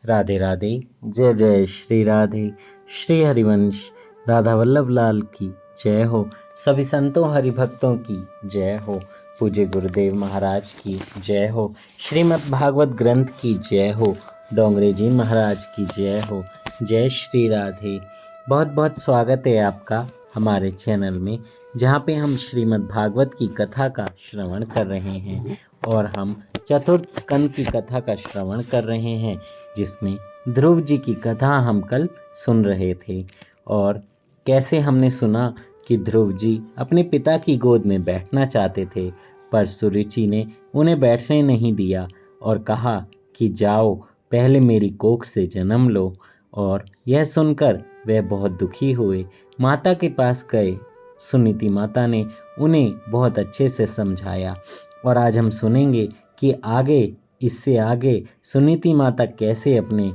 राधे राधे। जय जय श्री राधे। श्री हरिवंश राधा वल्लभ लाल की जय हो। सभी संतों हरिभक्तों की जय हो। पूज्य गुरुदेव महाराज की जय हो। श्रीमद् भागवत ग्रंथ की जय हो। डोंगरे जी महाराज की जय हो। जय श्री राधे। बहुत बहुत स्वागत है आपका हमारे चैनल में, जहाँ पे हम श्रीमद् भागवत की कथा का श्रवण कर रहे हैं और हम चतुर्थ स्कंद की कथा का श्रवण कर रहे हैं, जिसमें ध्रुव जी की कथा हम कल सुन रहे थे। और कैसे हमने सुना कि ध्रुव जी अपने पिता की गोद में बैठना चाहते थे, पर सुरुचि ने उन्हें बैठने नहीं दिया और कहा कि जाओ पहले मेरी कोख से जन्म लो। और यह सुनकर वह बहुत दुखी हुए, माता के पास गए। सुनीति माता ने उन्हें बहुत अच्छे से समझाया और आज हम सुनेंगे कि आगे, इससे आगे सुनीति माता कैसे अपने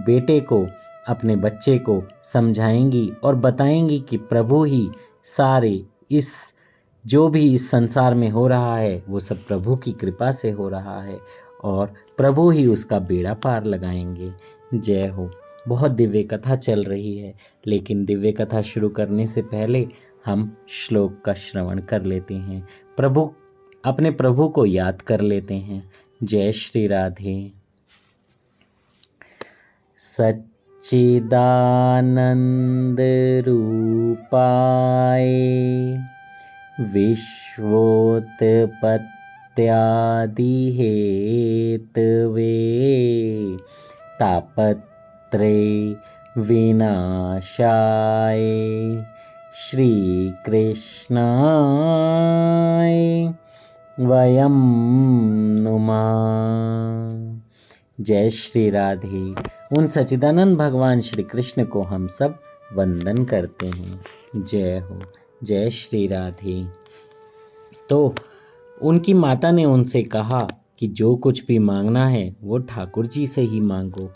बेटे को, अपने बच्चे को समझाएंगी और बताएंगी कि प्रभु ही सारे जो भी इस संसार में हो रहा है वो सब प्रभु की कृपा से हो रहा है और प्रभु ही उसका बेड़ा पार लगाएंगे। जय हो। बहुत दिव्य कथा चल रही है, लेकिन दिव्य कथा शुरू करने से पहले हम श्लोक का श्रवण कर लेते हैं, अपने प्रभु को याद कर लेते हैं। जय श्री राधे। सच्चिदानंद रूपाय विश्वोत्पत्त्यादि हेतवे तापत्रय विनाशाय श्री कृष्णाय वयं नुमः। जय श्री राधे। उन सच्चिदानंद भगवान श्री कृष्ण को हम सब वंदन करते हैं। जय हो। जय श्री राधे। तो उनकी माता ने उनसे कहा कि जो कुछ भी मांगना है वो ठाकुर जी से ही मांगो।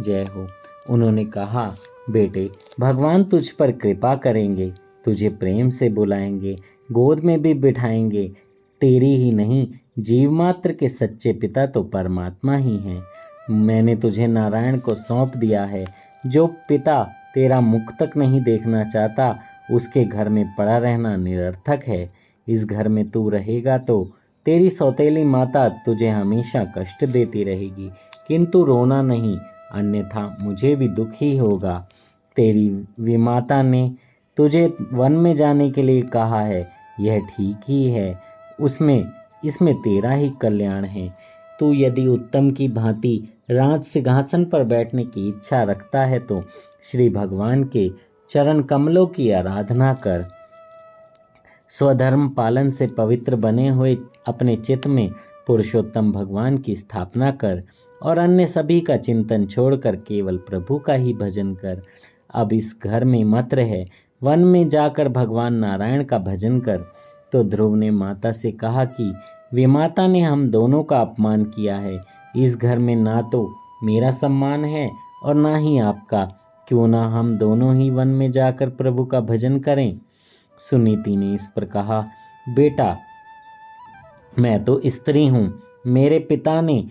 जय हो। उन्होंने कहा, बेटे भगवान तुझ पर कृपा करेंगे, तुझे प्रेम से बुलाएंगे, गोद में भी बिठाएंगे। तेरी ही नहीं, जीव मात्र के सच्चे पिता तो परमात्मा ही हैं। मैंने तुझे नारायण को सौंप दिया है। जो पिता तेरा मुख तक नहीं देखना चाहता, उसके घर में पड़ा रहना निरर्थक है। इस घर में तू रहेगा तो तेरी सौतेली माता तुझे हमेशा कष्ट देती रहेगी, किंतु रोना नहीं, अन्यथा मुझे भी दुख ही होगा। तेरी विमाता ने तुझे वन में जाने के लिए कहा है, यह ठीक ही है। इसमें तेरा ही कल्याण है। तू यदि उत्तम की भांति राज सिंहासन पर बैठने की इच्छा रखता है तो श्री भगवान के चरण कमलों की आराधना कर। स्वधर्म पालन से पवित्र बने हुए अपने चित्त में पुरुषोत्तम भगवान की स्थापना कर और अन्य सभी का चिंतन छोड़कर केवल प्रभु का ही भजन कर। अब इस घर में मत रह, वन में जाकर भगवान नारायण का भजन कर। तो ध्रुव ने माता से कहा कि विमाता ने हम दोनों का अपमान किया है। इस घर में ना तो मेरा सम्मान है और ना ही आपका। क्यों ना हम दोनों ही वन में जाकर प्रभु का भजन करें। सुनीति ने इस पर कहा, बेटा मैं तो स्त्री हूँ, मेरे पिता ने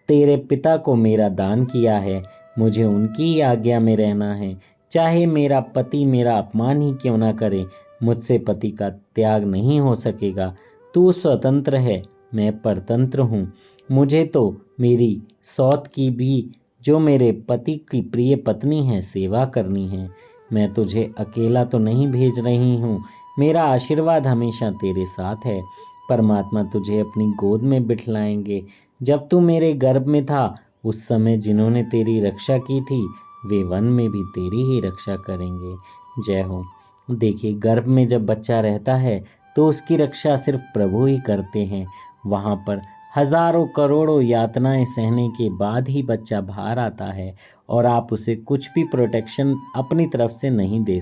तेरे पिता को मेरा दान किया है, मुझे उनकी आज्ञा में रहना है। चाहे मेरा पति मेरा अपमान ही क्यों ना करे, मुझसे पति का त्याग नहीं हो सकेगा। तू स्वतंत्र है, मैं परतंत्र हूँ। मुझे तो मेरी सौत की भी, जो मेरे पति की प्रिय पत्नी है, सेवा करनी है। मैं तुझे अकेला तो नहीं भेज रही हूँ, मेरा आशीर्वाद हमेशा तेरे साथ है। परमात्मा तुझे अपनी गोद में बिठलाएंगे। जब तू मेरे गर्भ में था, उस समय जिन्होंने तेरी रक्षा की थी, वे वन में भी तेरी ही रक्षा करेंगे। जय हो। देखिए, गर्भ में जब बच्चा रहता है तो उसकी रक्षा सिर्फ प्रभु ही करते हैं। वहाँ पर हजारों करोड़ों यातनाएं सहने के बाद ही बच्चा बाहर आता है और आप उसे कुछ भी प्रोटेक्शन अपनी तरफ से नहीं दे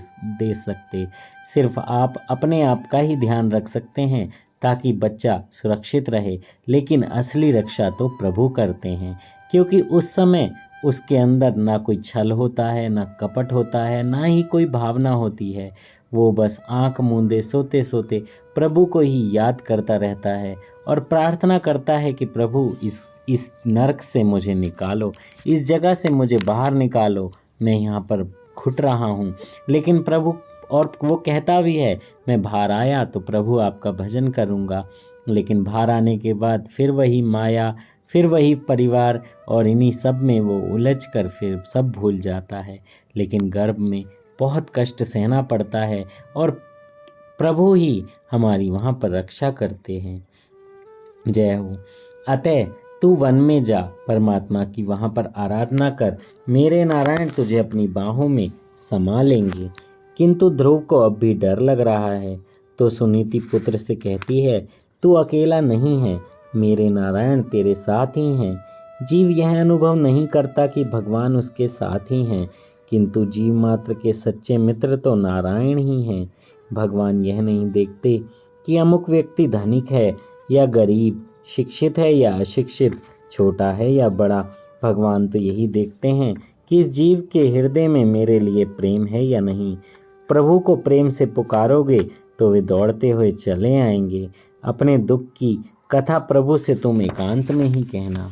सकते। सिर्फ आप अपने आप का ही ध्यान रख सकते हैं ताकि बच्चा सुरक्षित रहे, लेकिन असली रक्षा तो प्रभु करते हैं, क्योंकि उस समय उसके अंदर ना कोई छल होता है, ना कपट होता है, ना ही कोई भावना होती है। वो बस आंख मूंदे सोते सोते प्रभु को ही याद करता रहता है और प्रार्थना करता है कि प्रभु इस नरक से मुझे निकालो, इस जगह से मुझे बाहर निकालो, मैं यहाँ पर घुट रहा हूँ। लेकिन प्रभु, और वो कहता भी है मैं बाहर आया तो प्रभु आपका भजन करूँगा, लेकिन बाहर आने के बाद फिर वही माया, फिर वही परिवार, और इन्हीं सब में वो उलझ कर फिर सब भूल जाता है। लेकिन गर्भ में बहुत कष्ट सहना पड़ता है और प्रभु ही हमारी वहाँ पर रक्षा करते हैं। जय हो। अतः तू वन में जा, परमात्मा की वहाँ पर आराधना कर, मेरे नारायण तुझे अपनी बाहों में समा लेंगे। किंतु ध्रुव को अब भी डर लग रहा है, तो सुनीति पुत्र से कहती है, तू अकेला नहीं है, मेरे नारायण तेरे साथ ही हैं। जीव यह अनुभव नहीं करता कि भगवान उसके साथ ही हैं, किंतु जीव मात्र के सच्चे मित्र तो नारायण ही हैं। भगवान यह नहीं देखते कि अमुक व्यक्ति धनिक है या गरीब, शिक्षित है या अशिक्षित, छोटा है या बड़ा। भगवान तो यही देखते हैं कि इस जीव के हृदय में मेरे लिए प्रेम है या नहीं। प्रभु को प्रेम से पुकारोगे तो वे दौड़ते हुए चले आएंगे। अपने दुख की कथा प्रभु से तुम एकांत में ही कहना।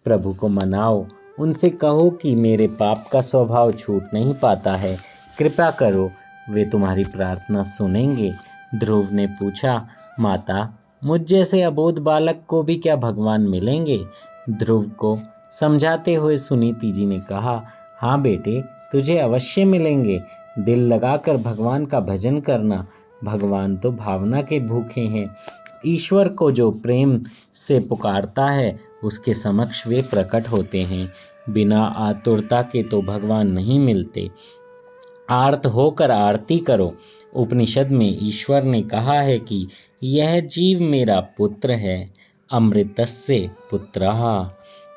प्रभु को मनाओ, उनसे कहो कि मेरे पाप का स्वभाव छूट नहीं पाता है, कृपा करो, वे तुम्हारी प्रार्थना सुनेंगे। ध्रुव ने पूछा, माता मुझ जैसे अबोध बालक को भी क्या भगवान मिलेंगे? ध्रुव को समझाते हुए सुनीति जी ने कहा, हाँ बेटे, तुझे अवश्य मिलेंगे। दिल लगाकर भगवान का भजन करना। भगवान तो भावना के भूखे हैं। ईश्वर को जो प्रेम से पुकारता है उसके समक्ष वे प्रकट होते हैं। बिना आतुरता के तो भगवान नहीं मिलते। आर्त होकर आरती करो। उपनिषद में ईश्वर ने कहा है कि यह जीव मेरा पुत्र है, अमृतस्य पुत्रः।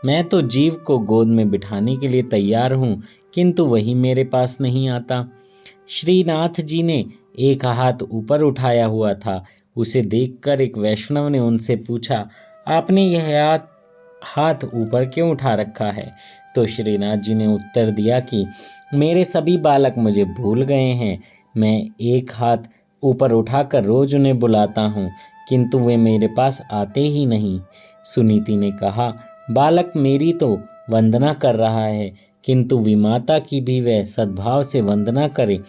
मैं तो जीव को गोद में बिठाने के लिए तैयार हूँ, किंतु वही मेरे पास नहीं आता। श्रीनाथ जी ने एक हाथ ऊपर उठाया हुआ था। उसे देखकर एक वैष्णव ने उनसे पूछा, आपने यह हाथ ऊपर क्यों उठा रखा है? तो श्रीनाथ जी ने उत्तर दिया कि मेरे सभी बालक मुझे भूल गए हैं। मैं एक हाथ ऊपर उठाकर रोज उन्हें बुलाता हूँ, किंतु वे मेरे पास आते ही नहीं। सुनीति ने कहा, बालक मेरी तो वंदना कर रहा है, किंतु विमाता की भी वह सद्भाव से वंदना करे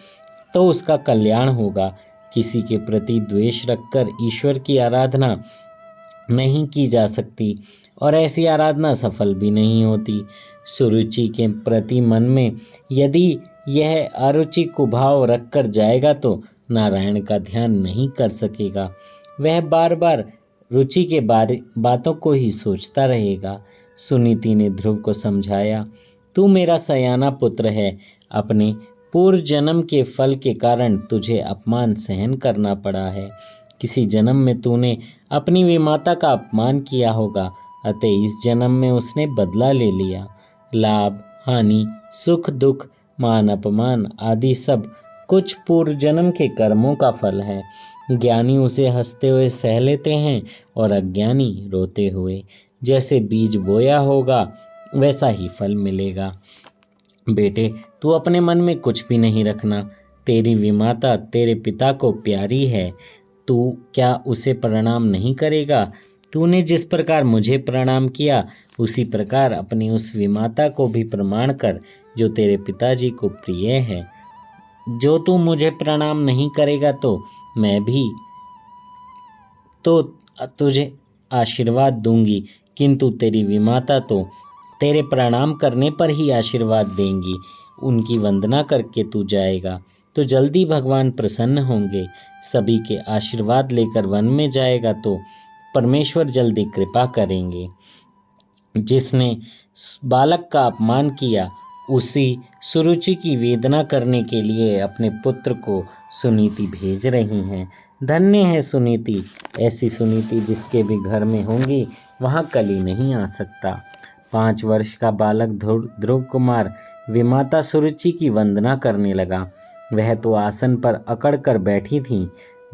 तो उसका कल्याण होगा। किसी के प्रति द्वेष रखकर ईश्वर की आराधना नहीं की जा सकती और ऐसी आराधना सफल भी नहीं होती। सुरुचि के प्रति मन में यदि यह अरुचि कुभाव रखकर जाएगा तो नारायण का ध्यान नहीं कर सकेगा। वह बार बार रुचि के बातों को ही सोचता रहेगा। सुनीति ने ध्रुव को समझाया, तू मेरा सयाना पुत्र है। अपने पूर्व जन्म के फल के कारण तुझे अपमान सहन करना पड़ा है। किसी जन्म में तूने अपनी विमाता का अपमान किया होगा, अतः इस जन्म में उसने बदला ले लिया। लाभ हानि, सुख दुख, मान अपमान आदि सब कुछ पूर्व जन्म के कर्मों का फल है। ज्ञानी उसे हंसते हुए सह लेते हैं और अज्ञानी रोते हुए। जैसे बीज बोया होगा वैसा ही फल मिलेगा। बेटे, तू अपने मन में कुछ भी नहीं रखना। तेरी विमाता तेरे पिता को प्यारी है, तू क्या उसे प्रणाम नहीं करेगा? तूने जिस प्रकार मुझे प्रणाम किया उसी प्रकार अपनी उस विमाता को भी प्रणाम कर जो तेरे पिताजी को प्रिय है। जो तू मुझे प्रणाम नहीं करेगा तो मैं भी तो तुझे आशीर्वाद दूंगी, किंतु तेरी विमाता तो तेरे प्रणाम करने पर ही आशीर्वाद देंगी। उनकी वंदना करके तू जाएगा तो जल्दी भगवान प्रसन्न होंगे। सभी के आशीर्वाद लेकर वन में जाएगा तो परमेश्वर जल्दी कृपा करेंगे। जिसने बालक का अपमान किया उसी सुरुचि की वेदना करने के लिए अपने पुत्र को सुनीति भेज रही हैं। धन्य है सुनीति, ऐसी सुनीति जिसके भी घर में होंगी वहाँ कली नहीं आ सकता। 5 वर्ष का बालक ध्रुव कुमार विमाता सुरुचि की वंदना करने लगा। वह तो आसन पर अकड़ कर बैठी थीं।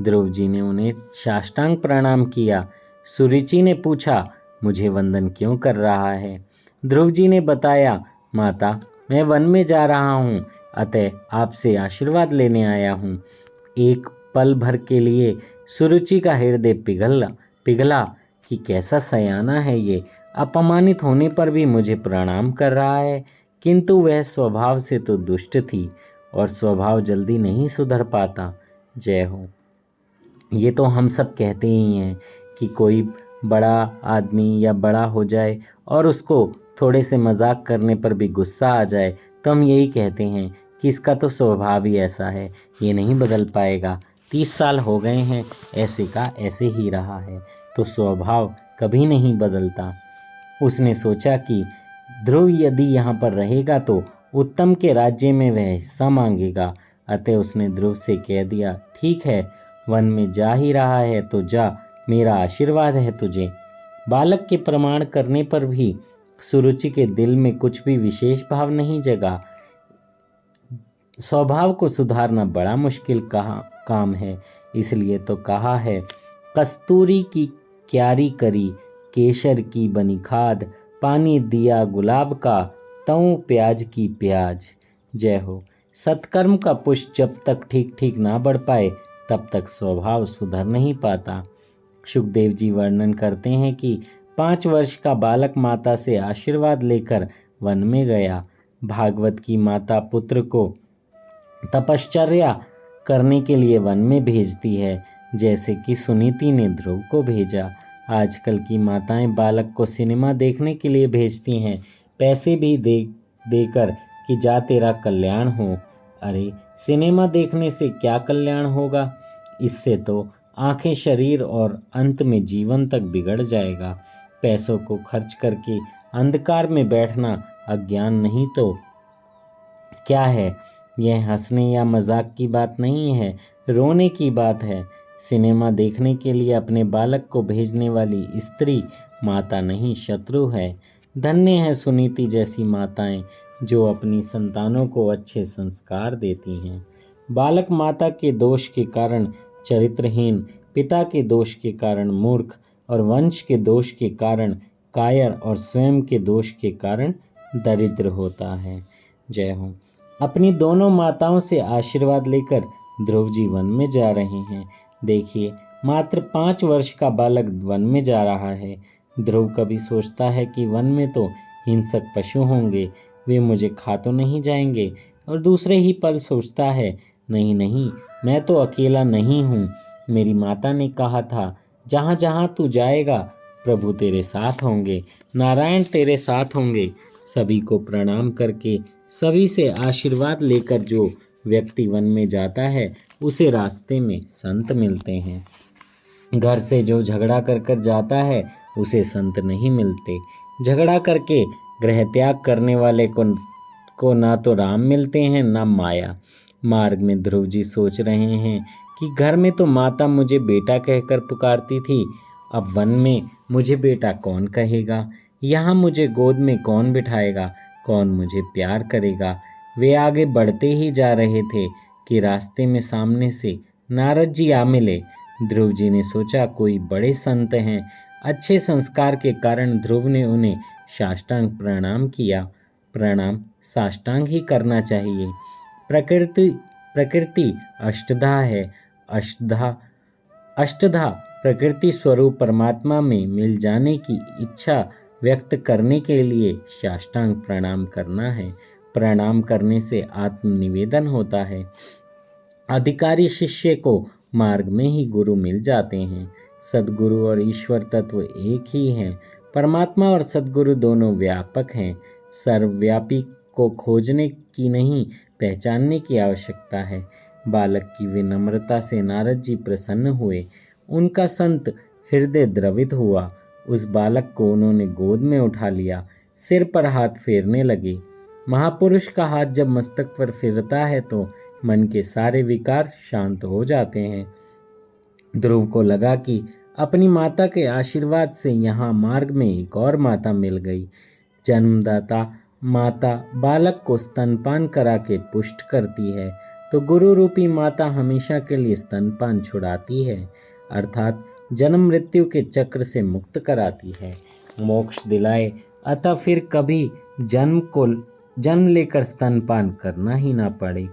ध्रुव जी ने उन्हें साष्टांग प्रणाम किया। सुरुचि ने पूछा, मुझे वंदन क्यों कर रहा है? ध्रुव जी ने बताया, माता मैं वन में जा रहा हूँ, अतः आपसे आशीर्वाद लेने आया हूँ। एक पल भर के लिए सुरुचि का हृदय पिघला। कि कैसा सयाना है ये, अपमानित होने पर भी मुझे प्रणाम कर रहा है। किंतु वह स्वभाव से तो दुष्ट थी और स्वभाव जल्दी नहीं सुधर पाता। जय हो। ये तो हम सब कहते ही हैं कि कोई बड़ा आदमी या बड़ा हो जाए और उसको थोड़े से मजाक करने पर भी गुस्सा आ जाए तो हम यही कहते हैं कि इसका तो स्वभाव ही ऐसा है, ये नहीं बदल पाएगा। 30 साल हो गए हैं, ऐसे का ऐसे ही रहा है, तो स्वभाव कभी नहीं बदलता। उसने सोचा कि ध्रुव यदि यहाँ पर रहेगा तो उत्तम के राज्य में वह हिस्सा मांगेगा। अतः उसने ध्रुव से कह दिया, ठीक है, वन में जा ही रहा है तो जा, मेरा आशीर्वाद है तुझे। बालक के प्रमाण करने पर भी सुरुचि के दिल में कुछ भी विशेष भाव नहीं जगा। स्वभाव को सुधारना बड़ा मुश्किल काम है, इसलिए तो कहा है, कस्तूरी की क्यारी करी, केसर की बनी खाद, पानी दिया गुलाब का, तऊ प्याज की प्याज। जय हो। सत्कर्म का पुष्प जब तक ठीक ठीक ना बढ़ पाए तब तक स्वभाव सुधर नहीं पाता। सुखदेव जी वर्णन करते हैं कि 5 वर्ष का बालक माता से आशीर्वाद लेकर वन में गया। भागवत की माता पुत्र को तपश्चर्या करने के लिए वन में भेजती है, जैसे कि सुनीति ने ध्रुव को भेजा। आजकल की माताएं बालक को सिनेमा देखने के लिए भेजती हैं, पैसे भी देकर कि जा तेरा कल्याण हो। अरे सिनेमा देखने से क्या कल्याण होगा? इससे तो आंखें, शरीर और अंत में जीवन तक बिगड़ जाएगा। पैसों को खर्च करके अंधकार में बैठना अज्ञान नहीं तो क्या है? यह हंसने या मजाक की बात नहीं है, रोने की बात है। सिनेमा देखने के लिए अपने बालक को भेजने वाली स्त्री माता नहीं, शत्रु है। धन्य है सुनीति जैसी माताएं जो अपनी संतानों को अच्छे संस्कार देती हैं। बालक माता के दोष के कारण चरित्रहीन, पिता के दोष के कारण मूर्ख और वंश के दोष के कारण कायर और स्वयं के दोष के कारण दरिद्र होता है। जय हो। अपनी दोनों माताओं से आशीर्वाद लेकर ध्रुव जी वन में जा रहे हैं। देखिए, मात्र 5 वर्ष का बालक वन में जा रहा है। ध्रुव कभी सोचता है कि वन में तो हिंसक पशु होंगे, वे मुझे खा तो नहीं जाएंगे, और दूसरे ही पल सोचता है, नहीं नहीं, मैं तो अकेला नहीं हूँ। मेरी माता ने कहा था, जहाँ जहाँ तू जाएगा प्रभु तेरे साथ होंगे, नारायण तेरे साथ होंगे। सभी को प्रणाम करके, सभी से आशीर्वाद लेकर जो व्यक्ति वन में जाता है उसे रास्ते में संत मिलते हैं। घर से जो झगड़ा कर कर जाता है उसे संत नहीं मिलते। झगड़ा करके गृह त्याग करने वाले को ना तो राम मिलते हैं ना माया। मार्ग में ध्रुव जी सोच रहे हैं कि घर में तो माता मुझे बेटा कहकर पुकारती थी, अब वन में मुझे बेटा कौन कहेगा? यहाँ मुझे गोद में कौन बिठाएगा? कौन मुझे प्यार करेगा? वे आगे बढ़ते ही जा रहे थे कि रास्ते में सामने से नारद जी आ मिले। ध्रुव जी ने सोचा कोई बड़े संत हैं। अच्छे संस्कार के कारण ध्रुव ने उन्हें साष्टांग प्रणाम किया। प्रणाम साष्टांग ही करना चाहिए। प्रकृति अष्टधा है। अष्टधा प्रकृति स्वरूप परमात्मा में मिल जाने की इच्छा व्यक्त करने के लिए साष्टांग प्रणाम करना है। प्रणाम करने से आत्मनिवेदन होता है। अधिकारी शिष्य को मार्ग में ही गुरु मिल जाते हैं। सद्गुरु और ईश्वर तत्व एक ही हैं। परमात्मा और सद्गुरु दोनों व्यापक हैं। सर्वव्यापी को खोजने की नहीं, पहचानने की आवश्यकता है। बालक की विनम्रता से नारद जी प्रसन्न हुए। उनका संत हृदय द्रवित हुआ। उस बालक को उन्होंने गोद में उठा लिया, सिर पर हाथ फेरने लगे। महापुरुष का हाथ जब मस्तक पर फिरता है तो मन के सारे विकार शांत हो जाते हैं। ध्रुव को लगा कि अपनी माता के आशीर्वाद से यहाँ मार्ग में एक और माता मिल गई। जन्मदाता माता बालक को स्तनपान करा के पुष्ट करती है, तो गुरु रूपी माता हमेशा के लिए स्तनपान छुड़ाती है, अर्थात जन्म मृत्यु के चक्र से मुक्त कराती है, मोक्ष दिलाए। अतः फिर कभी जन्म लेकर स्तनपान करना ही ना पड़े।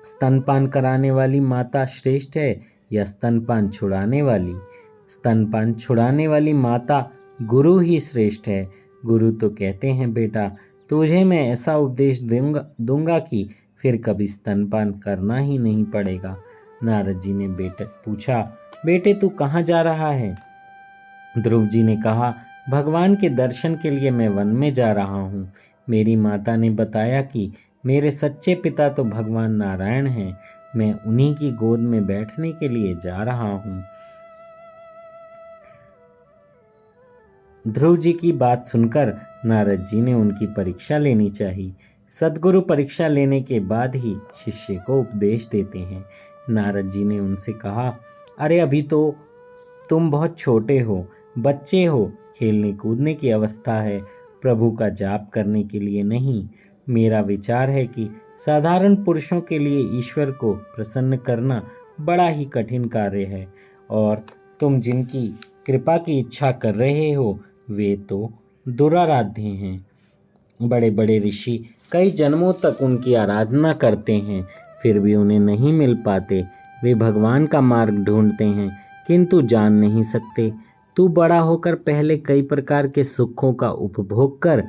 स्तनपान कराने वाली माता श्रेष्ठ है या स्तनपान छुड़ाने वाली? स्तनपान छुड़ाने वाली माता गुरु ही श्रेष्ठ है। गुरु तो कहते हैं बेटा तुझे मैं ऐसा उपदेश दूंगा कि फिर कभी स्तनपान करना ही नहीं पड़ेगा। नारद जी ने पूछा, बेटे तू कहाँ जा रहा है? ध्रुव जी ने कहा, भगवान के दर्शन के लिए मैं वन में जा रहा हूँ। मेरी माता ने बताया कि मेरे सच्चे पिता तो भगवान नारायण हैं। मैं उन्हीं की गोद में बैठने के लिए जा रहा हूँ। ध्रुव जी की बात सुनकर नारद जी ने उनकी परीक्षा लेनी चाहिए। सद्गुरु परीक्षा लेने के बाद ही शिष्य को उपदेश देते हैं। नारद जी ने उनसे कहा, अरे अभी तो तुम बहुत छोटे हो, बच्चे हो, खेलने कूदने की अवस्था है, प्रभु का जाप करने के लिए नहीं। मेरा विचार है कि साधारण पुरुषों के लिए ईश्वर को प्रसन्न करना बड़ा ही कठिन कार्य है और तुम जिनकी कृपा की इच्छा कर रहे हो वे तो दुराराध्य हैं। बड़े बड़े ऋषि कई जन्मों तक उनकी आराधना करते हैं, फिर भी उन्हें नहीं मिल पाते। वे भगवान का मार्ग ढूंढते हैं किंतु जान नहीं सकते। तू बड़ा होकर पहले कई प्रकार के सुखों का उपभोग कर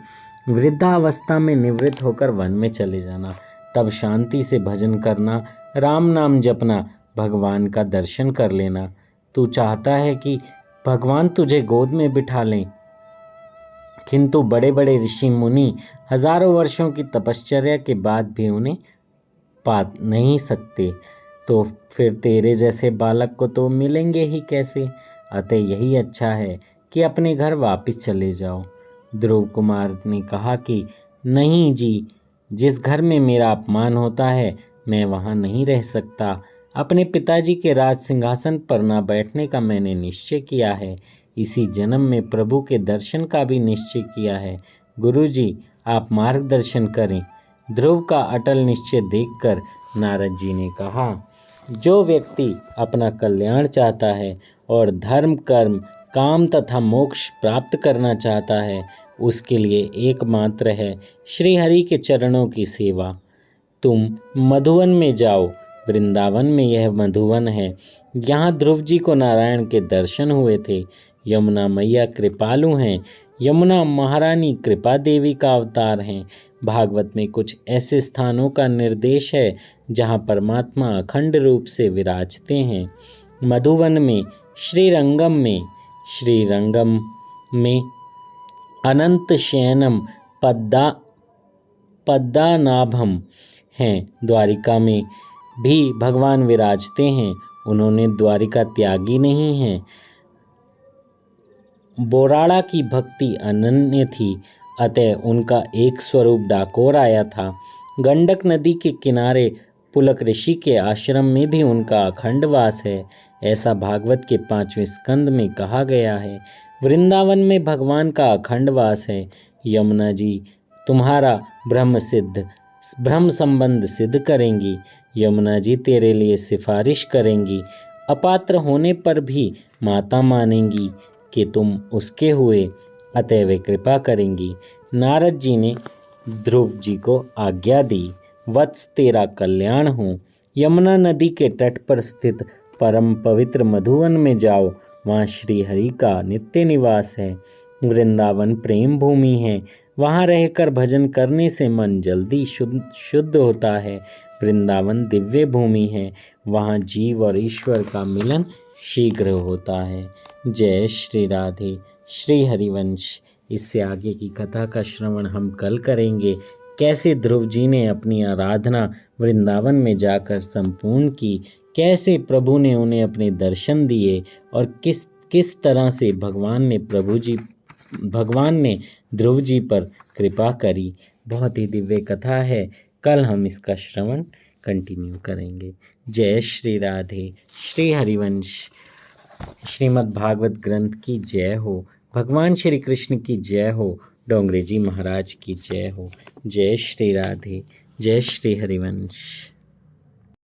वृद्धावस्था में निवृत्त होकर वन में चले जाना, तब शांति से भजन करना, राम नाम जपना, भगवान का दर्शन कर लेना। तू चाहता है कि भगवान तुझे गोद में बिठा लें, किंतु बड़े बड़े ऋषि मुनि हजारों वर्षों की तपश्चर्या के बाद भी उन्हें पा नहीं सकते, तो फिर तेरे जैसे बालक को तो मिलेंगे ही कैसे? अतः यही अच्छा है कि अपने घर वापस चले जाओ। ध्रुव कुमार ने कहा कि नहीं जी, जिस घर में मेरा अपमान होता है मैं वहाँ नहीं रह सकता। अपने पिताजी के राज सिंहासन पर न बैठने का मैंने निश्चय किया है। इसी जन्म में प्रभु के दर्शन का भी निश्चय किया है। गुरुजी आप मार्गदर्शन करें। ध्रुव का अटल निश्चय देखकर नारद जी ने कहा, जो व्यक्ति अपना कल्याण चाहता है और धर्म कर्म काम तथा मोक्ष प्राप्त करना चाहता है उसके लिए एकमात्र है श्री हरि के चरणों की सेवा। तुम मधुवन में जाओ, वृंदावन में यह मधुवन है। यहाँ ध्रुव जी को नारायण के दर्शन हुए थे। यमुना मैया कृपालु हैं। यमुना महारानी कृपा देवी का अवतार हैं। भागवत में कुछ ऐसे स्थानों का निर्देश है जहाँ परमात्मा अखंड रूप से विराजते हैं। मधुवन में, श्रीरंगम में अनंत शयनम पद्मनाभम हैं। द्वारिका में भी भगवान विराजते हैं। उन्होंने द्वारिका त्यागी नहीं हैं। बोराड़ा की भक्ति अनन्य थी, अतः उनका एक स्वरूप डाकोर आया था। गंडक नदी के किनारे पुलक ऋषि के आश्रम में भी उनका अखंड वास है, ऐसा भागवत के 5वें स्कंद में कहा गया है। वृंदावन में भगवान का अखंड वास है। यमुना जी तुम्हारा ब्रह्म संबंध सिद्ध करेंगी। यमुना जी तेरे लिए सिफारिश करेंगी। अपात्र होने पर भी माता मानेंगी कि तुम उसके हुए, अतः वे कृपा करेंगी। नारद जी ने ध्रुव जी को आज्ञा दी, वत्स तेरा कल्याण हो। यमुना नदी के तट पर स्थित परम पवित्र मधुवन में जाओ, वहाँ श्री हरि का नित्य निवास है। वृंदावन प्रेम भूमि है, वहाँ रहकर भजन करने से मन जल्दी शुद्ध होता है। वृंदावन दिव्य भूमि है, वहाँ जीव और ईश्वर का मिलन शीघ्र होता है। जय श्री राधे। श्री हरिवंश। इससे आगे की कथा का श्रवण हम कल करेंगे। कैसे ध्रुव जी ने अपनी आराधना वृंदावन में जाकर संपूर्ण की, कैसे प्रभु ने उन्हें अपने दर्शन दिए और किस तरह से भगवान ने ध्रुव जी पर कृपा करी। बहुत ही दिव्य कथा है। कल हम इसका श्रवण कंटिन्यू करेंगे। जय श्री राधे। श्री हरिवंश। श्रीमद् भागवत ग्रंथ की जय हो। भगवान श्री कृष्ण की जय हो। डोंगरे जी महाराज की जय हो। जय श्री राधे। जय श्री हरिवंश।